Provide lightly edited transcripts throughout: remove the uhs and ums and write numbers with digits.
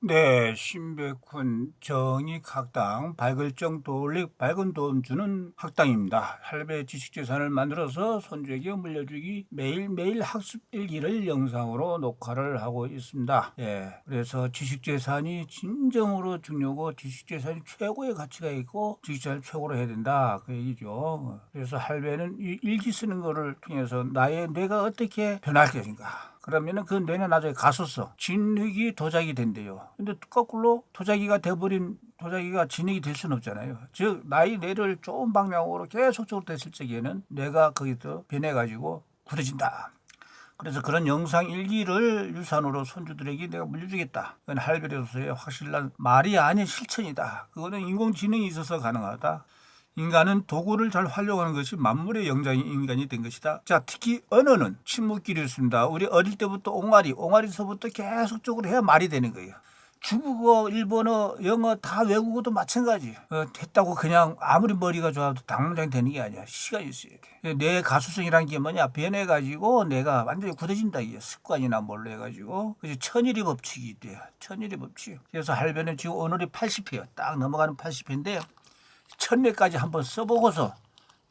네, 신백훈 정익학당 발글정 돌릭 밝은 돈 주는 학당입니다. 할배 지식재산을 만들어서 손주에게 물려주기 매일매일 학습 일기를 영상으로 녹화를 하고 있습니다. 그래서 지식재산이 진정으로 중요하고 지식재산이 최고의 가치가 있고 지식재산을 최고로 해야 된다 그 얘기죠. 그래서 할배는 이 일기 쓰는 거를 통해서 나의 뇌가 어떻게 변할 것인가, 그러면은 그 뇌는 나중에 가소서 진흙이 도자기 된대요. 근데 거꾸로 도자기가 돼버린 도자기가 진흙이 될 수는 없잖아요. 즉 나의 뇌를 좋은 방향으로 계속적으로 됐을 적에는 뇌가 거기서 변해가지고 굳어진다. 그래서 그런 영상 일기를 유산으로 손주들에게 내가 물려주겠다. 그건 할배로서의 확실한 말이 아닌 실천이다. 그거는 인공지능이 있어서 가능하다. 인간은 도구를 잘 활용하는 것이 만물의 영장인 인간이 된 것이다. 자, 특히 언어는 침묵기류였습니다. 우리 어릴 때부터 옹알이서부터 계속적으로 해야 말이 되는 거예요. 중국어, 일본어, 영어 다 외국어도 마찬가지. 했다고 그냥 아무리 머리가 좋아도 당문장이 되는 게 아니야. 시간이 있어야 돼. 내 가수성이라는 게 뭐냐, 변해가지고 내가 완전히 굳어진다. 이게 습관이나 뭘로 해가지고. 그래서 천일이 법칙이 있대요. 천일이 법칙. 그래서 할배는 지금 오늘이 80회요. 딱 넘어가는 80회인데 천회까지 한번 써보고서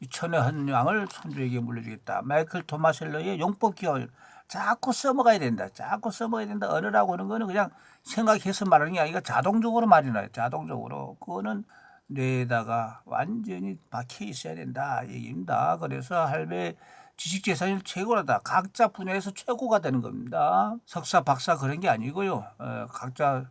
이 천회 한 양을 손주에게 물려주겠다. 마이클 토마셀러의 용법 기원 자꾸 써먹어야 된다. 자꾸 써먹어야 된다. 언어라고 하는 거는 그냥 생각해서 말하는 게 아니라 자동적으로 말이 나요. 자동적으로. 그거는 뇌에다가 완전히 박혀 있어야 된다 얘기입니다. 그래서 할배 지식재산이 최고라다. 각자 분야에서 최고가 되는 겁니다. 석사, 박사 그런 게 아니고요. 각자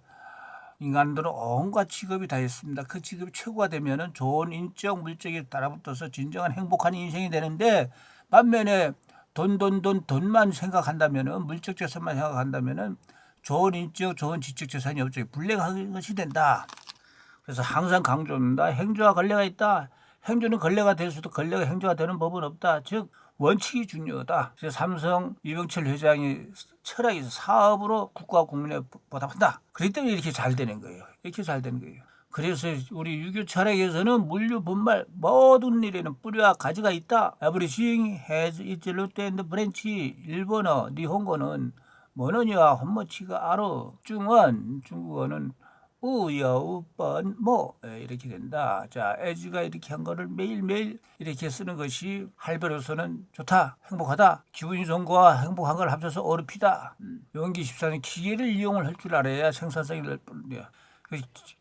인간들은 온갖 직업이 다 있습니다. 그 직업이 최고가 되면은 좋은 인적, 물적이 따라붙어서 진정한 행복한 인생이 되는데, 반면에 돈만 생각한다면은, 물적 재산만 생각한다면은 좋은 인적, 좋은 지적 재산이 없죠. 불행한 것이 된다. 그래서 항상 강조합니다. 행주와 걸레가 있다. 행주는 걸레가 될 수도 걸레가 행주가 되는 법은 없다. 즉 원칙이 중요하다. 그래서 삼성 이병철 회장이 철학이 있어. 사업으로 국가 국민에 보답한다. 그렇기 때문에 이렇게 잘 되는 거예요. 이렇게 잘 되는 거예요. 그래서 우리 유교 철학에서는 물류 분말 모든 일에는 뿌리와 가지가 있다. Everything has its root and branch. 일본어, 니혼고는 모노니와 혼모치가 아로. 중국어는 우여우번 이렇게 된다. 자, 에즈가 이렇게 한 거를 매일매일 이렇게 쓰는 것이 할배로서는 좋다, 행복하다. 기분이 좋은 거와 행복한 걸 합쳐서 어렵이다. 용기 14는 기계를 이용을 할 줄 알아야 생산성이 날 뿐이야.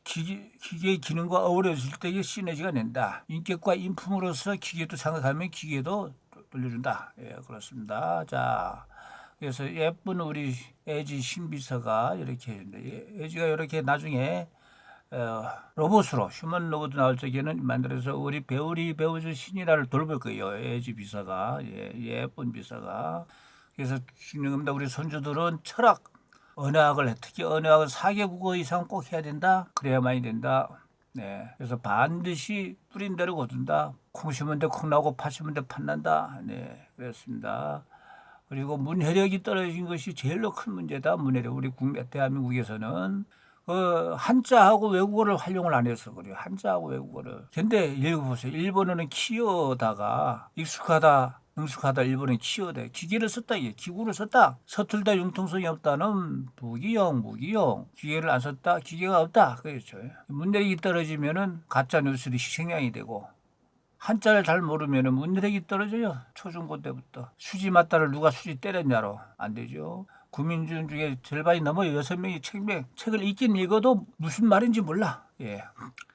기계의 기능과 어우러질 때의 시너지가 낸다. 인격과 인품으로서 기계도 생각하면 기계도 돌려준다. 그렇습니다. 자, 그래서 예쁜 우리 애지 신비서가 이렇게 했는데, 애지가 이렇게 나중에 로봇으로 휴먼 로봇 나올 적에는 만들어서 우리 배우주 신이라를 돌볼 거예요. 애지 비서가. 예쁜 비서가. 그래서 중요한 겁니다. 우리 손주들은 철학, 언어학을 특히 언어학은 4개국어 이상 꼭 해야 된다. 그래야만이 된다. 네. 그래서 반드시 뿌린 대로 거둔다. 콩 심은 데 콩 나고 팥 심은 데 팥 난다. 네, 그렇습니다. 그리고 문해력이 떨어진 것이 제일로 큰 문제다. 문해력. 우리 대한민국에서는 한자하고 외국어를 활용을 안 해서 그래요. 한자하고 외국어를. 근데 읽어보세요. 일본어는 키어다가 익숙하다, 능숙하다. 일본은 키어다. 기계를 썼다. 이게 기구를 썼다. 서툴다, 융통성이 없다는 무기용. 기계를 안 썼다. 기계가 없다. 그렇죠. 문해력이 떨어지면은 가짜 뉴스들이 희생양이 되고, 한자를 잘 모르면 문해력이 떨어져요. 초중고 때부터. 수지 맞다를 누가 수지 때렸냐로. 안 되죠. 국민중 중에 절반이 넘어 6명이 책을 읽긴 읽어도 무슨 말인지 몰라.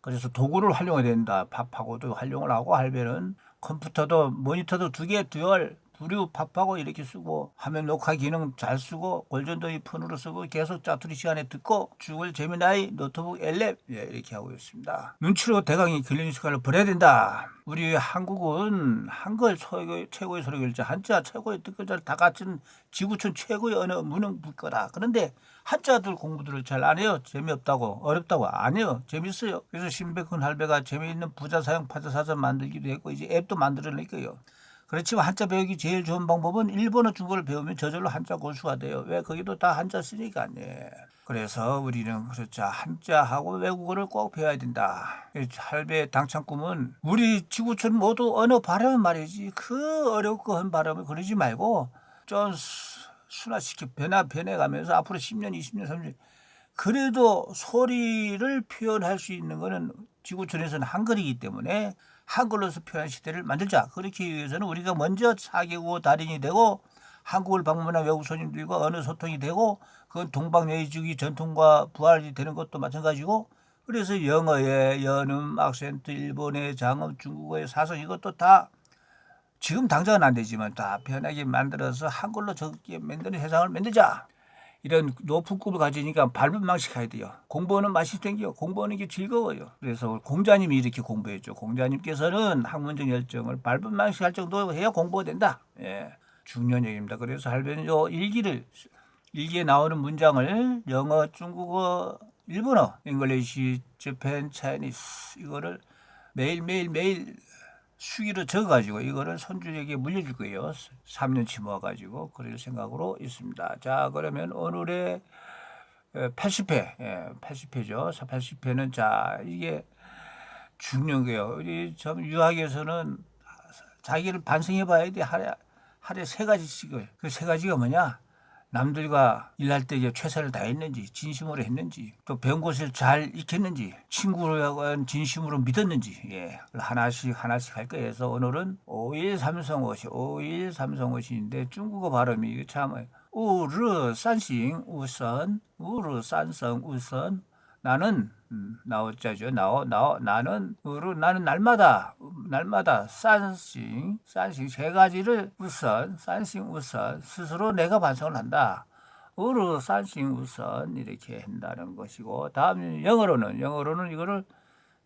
그래서 도구를 활용해야 된다. 밥하고도 활용을 하고, 할배는 컴퓨터도 모니터도 2개 듀얼 부류 팝하고 이렇게 쓰고, 화면 녹화 기능 잘 쓰고, 골전도 폰으로 쓰고, 계속 짜투리 시간에 듣고, 주글 제미나이, 노트북 엘랩 이렇게 하고 있습니다. 눈치로 대강이 길리는 습관을 버려야 된다. 우리 한국은 한글 최고의 소리 글자, 한자 최고의 뜻글자를 다 갖춘 지구촌 최고의 언어 무능 불거다. 그런데 한자들 공부들을 잘 안 해요. 재미없다고, 어렵다고. 안 해요. 재밌어요. 그래서 신백훈 할배가 재미있는 부자사용 파자사전 만들기도 했고, 이제 앱도 만들어낼 거예요. 그렇지만 한자 배우기 제일 좋은 방법은 일본어, 중국어를 배우면 저절로 한자 고수가 돼요. 왜? 거기도 다 한자 쓰니까. 그래서 우리는 그렇죠. 한자하고 외국어를 꼭 배워야 된다. 할배 당찬 꿈은 우리 지구촌 모두 언어 발음 말이지. 그 어렵고 한 발음을 그러지 말고 좀 순화시켜 변해가면서 앞으로 10년, 20년, 30년 그래도 소리를 표현할 수 있는 것은 지구촌에서는 한글이기 때문에 한글로서 표현 시대를 만들자. 그렇기 위해서는 우리가 먼저 4개국어 달인이 되고 한국을 방문한 외국 손님들과 언어 소통이 되고 그건 동방예의주의 전통과 부활이 되는 것도 마찬가지고 그래서 영어의 연음, 악센트, 일본의 장음, 중국어의 사성 이것도 다 지금 당장은 안 되지만 다 편하게 만들어서 한글로 적게 만드는 세상을 만들자. 이런 높은 꿈을 가지니까 밟은 방식 해야 돼요. 공부하는 맛이 생겨. 공부하는 게 즐거워요. 그래서 공자님이 이렇게 공부했죠. 공자님께서는 학문적 열정을 밟은 방식 할 정도 해야 공부가 된다. 예, 중요한 얘기입니다. 그래서 할배는 요 일기에 나오는 문장을 영어, 중국어, 일본어, 잉글리시, 재팬, 차이니스 이거를 매일 수기로 적어가지고 이거를 손주에게 물려줄 거예요. 3년치 모아가지고 그럴 생각으로 있습니다. 자, 그러면 오늘의 80회, 80회죠. 80회는 자 이게 중요한 거예요. 우리 참 유학에서는 자기를 반성해봐야 돼. 하루에 3가지씩을. 그 3가지가 뭐냐? 남들과 일할 때 최선을 다했는지, 진심으로 했는지, 또 배운 것을 잘 익혔는지, 친구를 진심으로 믿었는지, 예. 하나씩 할 거예요. 그래서 오늘은 5일 삼성어시인데 중국어 발음이 참, 우르 산싱 우선, 우르 산성 우선, 나는 나오자죠. 나는 날마다 산싱 3가지를 산싱 우선 스스로 내가 반성을 한다. 으로 산싱 우선 이렇게 한다는 것이고 다음 영어로는 이거를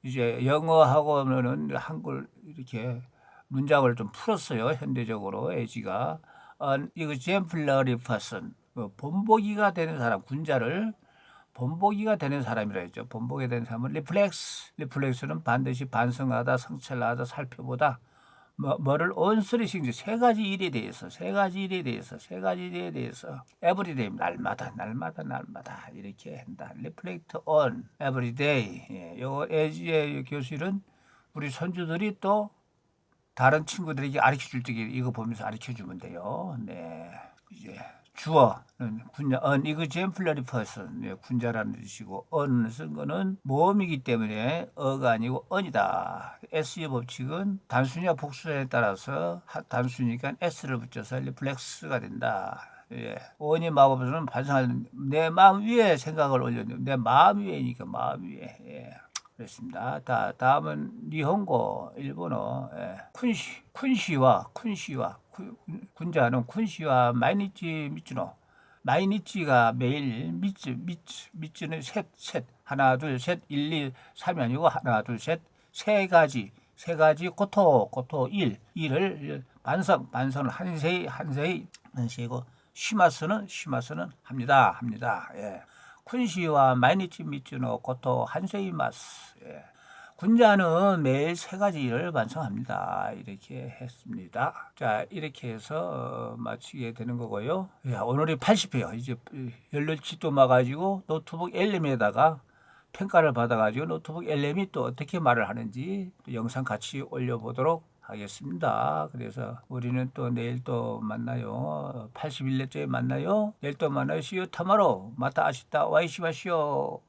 이제 영어하고는 한글 이렇게 문장을 좀 풀었어요. 현대적으로 에지가 an exemplary person 본보기가 되는 사람 군자를 본보기가 되는 사람이라 했죠. 본보기가 되는 사람은 리플렉스는 반드시 반성하다, 성찰하다, 살펴보다. 뭐를 온스리싱 3가지 일에 대해서 everyday 날마다 이렇게 한다. reflect on everyday. 예, 요거 에지의 교실은 우리 손주들이 또 다른 친구들에게 가르쳐 줄 때 이거 보면서 가르쳐 주면 돼요. 네. 이제 주어는 군자, an exemplary person, 군자라는 뜻이고, on을 쓴 거는 모음이기 때문에 어가 아니고 on이다. S의 법칙은 단순히와 복수에 따라서 단순이니까 S를 붙여서 reflex가 된다. 예. on이 마법에서는 반성하는 내 마음 위에 생각을 올렸는데 내 마음 위에니까 마음 위에. 예. 그렇습니다. 다음은 니혼고 일본어 군시와 군자는 군시와 마이니치 미츠노 마이니치가 매일 미츠는 셋 하나 둘 셋 1, 2, 3이 아니고 하나 둘 셋 3가지 고토 일을 반성을 한세이고 시마스는 합니다. 예. 군시와 마이니치 미츠노 고토 한세이마스. 예. 군자는 매일 3가지 일을 반성합니다. 이렇게 했습니다. 자, 이렇게 해서 마치게 되는 거고요. 야, 오늘이 80회요. 이제 연료치도 마가지고 노트북 LM에다가 평가를 받아가지고 노트북 LM이 또 어떻게 말을 하는지 영상 같이 올려보도록 하겠습니다. 그래서 우리는 또 내일 또 만나요. 81회째 만나요. 내일 또 만나요. See you tomorrow. 마타 아시다 와이시마시오.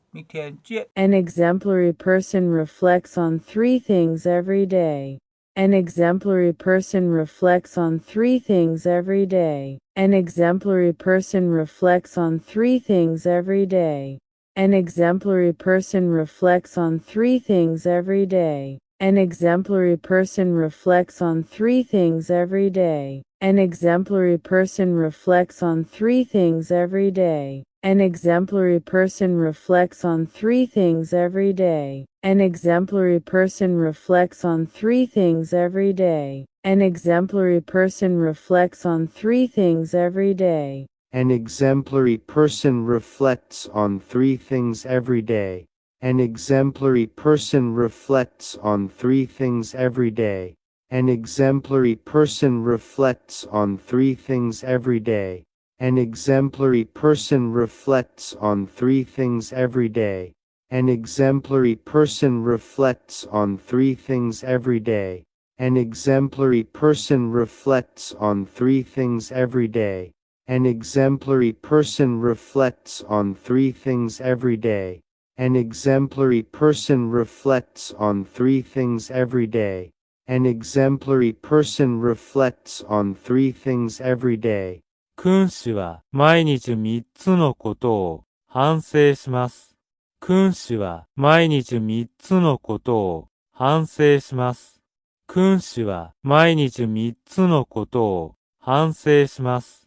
An exemplary person reflects on 3 things every day. An exemplary person reflects on 3 things every day. An exemplary person reflects on 3 things every day. An exemplary person reflects on 3 things every day. An exemplary person reflects on 3 things every day. An exemplary person reflects on 3 things every day. An exemplary person reflects on 3 things every day. An exemplary person reflects on 3 things every day. An exemplary person reflects on 3 things every day. An exemplary person reflects on 3 things every day. An exemplary person reflects on 3 things every day. An exemplary person reflects on 3 things every day. An exemplary person reflects on 3 things every day. An exemplary person reflects on 3 things every day. An exemplary person reflects on 3 things every day. An exemplary person reflects on three things every day. An exemplary person reflects on three things every day. An exemplary person reflects on three things every day. 君主は毎日3つのことを反省します。君主は毎日3つのことを反省します。君主は毎日3つのことを反省します。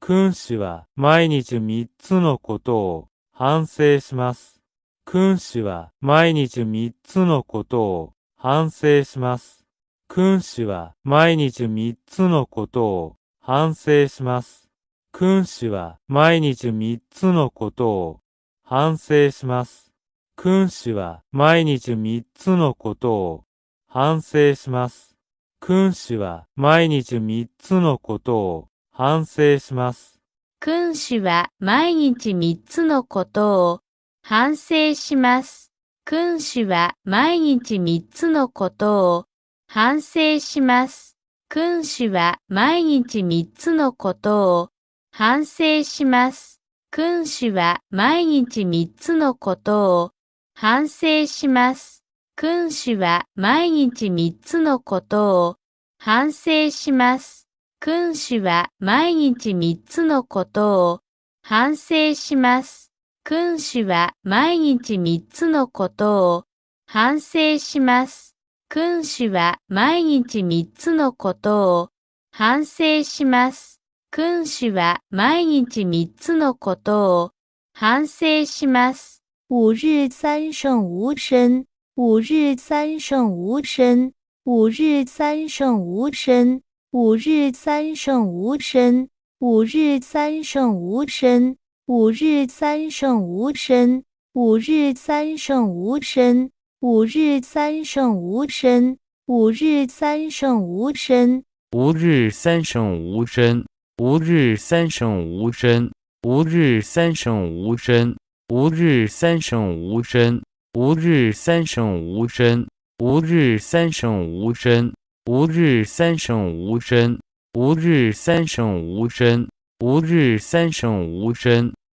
君主は毎日3つのことを反省します。君主は毎日3つのことを反省します。君主は毎日3つのことを反省します。君主は毎日3つのことを反省します。君主は毎日3つのことを反省します。君主は毎日3つのことを反省します。君主は毎日3つのことを反省します。君主は毎日3つのことを反省します。君主は毎日3つのことを反省します。君主は毎日3つのことを反省します。君主は毎日3つのことを反省します。君主は毎日3つのことを反省します。君主は毎日3つのことを反省します。君主は毎日3つのことを反省します。君主は毎日3つのことを反省します。吾日三省吾身，吾日三省吾身，吾日三省吾身，吾日三省吾身，吾日三省吾身，吾日三省吾身，吾日三省吾身，吾日三省吾身，吾日三省吾身，吾日三省吾身，吾日三省吾身，吾日三省吾身，吾日三省吾身，吾日三省吾身，吾日三省吾身，吾日三省吾身，吾日三省吾身，吾日三省吾身。